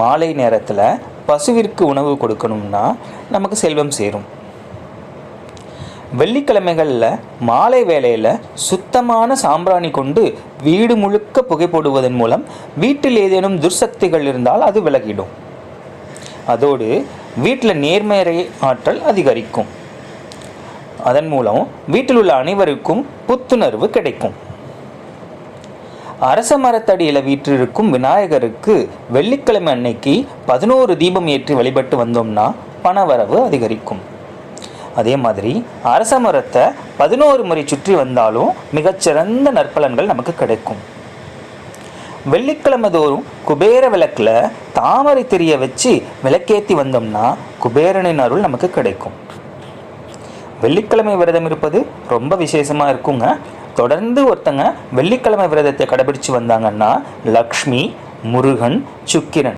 மாலை நேரத்தில் பசுவிற்கு உணவு கொடுக்கணும்னா நமக்கு செல்வம் சேரும். வெள்ளிக்கிழமைகளில் மாலை வேளையில் சுத்தமான சாம்பிராணி கொண்டு வீடு முழுக்க புகை போடுவதன் மூலம் வீட்டில் ஏதேனும் துர்சக்திகள் இருந்தால் அது விலகிடும். அதோடு வீட்டில் நேர்மறை ஆற்றல் அதிகரிக்கும். அதன் மூலம் வீட்டில் உள்ள அனைவருக்கும் புத்துணர்வு கிடைக்கும். அரச மரத்தடியில் வீற்றிருக்கும் விநாயகருக்கு வெள்ளிக்கிழமை அன்னைக்கு 11 தீபம் ஏற்றி வழிபட்டு வந்தோம்னா பணவரவு அதிகரிக்கும். அதே மாதிரி அரச மரத்தை 11 முறை சுற்றி வந்தாலும் மிகச்சிறந்த நற்பலன்கள் நமக்கு கிடைக்கும். வெள்ளிக்கிழமை தோறும் குபேர விளக்கில் தாமரை திரிய வச்சு விளக்கேற்றி வந்தோம்னா குபேரனின் அருள் நமக்கு கிடைக்கும். வெள்ளிக்கிழமை விரதம் இருப்பது ரொம்ப விசேஷமாக இருக்குங்க. தொடர்ந்து ஒருத்தங்க வெள்ளிக்கிழமை விரதத்தை கடைபிடிச்சு வந்தாங்கன்னா லக்ஷ்மி, முருகன், சுக்கிரன்